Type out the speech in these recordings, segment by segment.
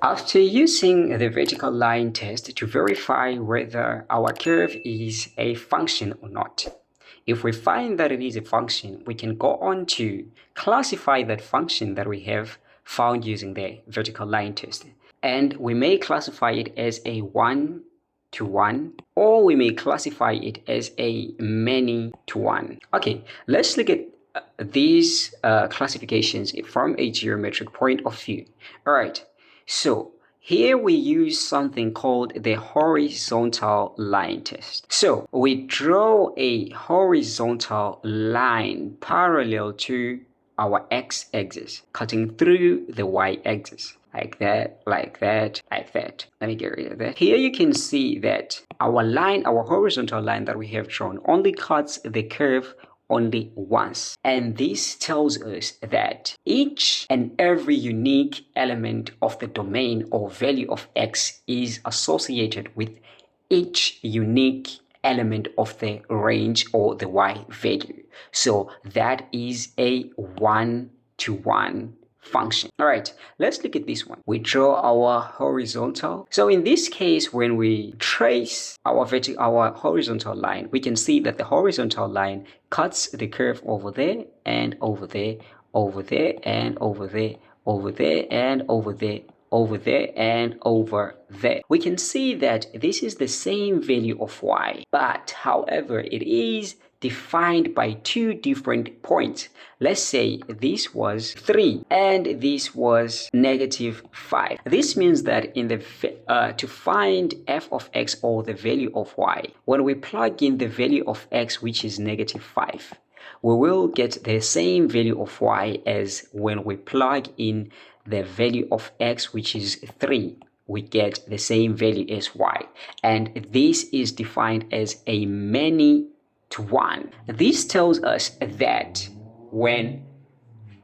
After using the vertical line test to verify whether our curve is a function or not, if we find that it is a function, we can go on to classify that function that we have found using the vertical line test. And we may classify it as a one-to-one, or we may classify it as a many-to-one. Okay, let's look at these classifications from a geometric point of view. All right, so here we use something called the horizontal line test. So we draw a horizontal line parallel to our x-axis, cutting through the y-axis. Like that, like that, like that. Let me get rid of that. Here you can see that our line, our horizontal line that we have drawn, only cuts the curve only once. And this tells us that each and every unique element of the domain or value of x is associated with each unique element of the range or the y value. So that is a one-to-one function. All right, let's look at this one. We draw our horizontal. So in this case, when we trace our horizontal line, we can see that the horizontal line cuts the curve over there and over there, over there and over there, over there and over there, over there and over there. We can see that this is the same value of y, but however, it is defined by two different points. Let's say this was 3 and this was -5. This means that in the to find f of x or the value of y, when we plug in the value of x, which is -5, we will get the same value of y as when we plug in the value of x, which is 3. We get the same value as y, and this is defined as a many-to-one. This tells us that when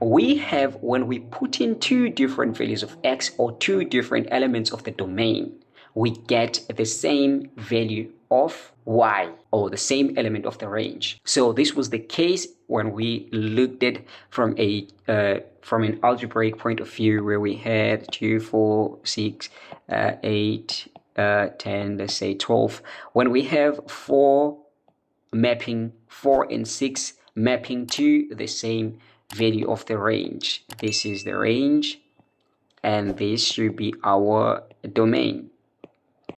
we put in two different values of x or two different elements of the domain, we get the same value of y or the same element of the range. So this was the case when we looked at from an algebraic point of view, where we had 2, 4, 6, 8, 10, let's say 12. When we have 4 and 6 mapping to the same value of the range. This is the range and this should be our domain.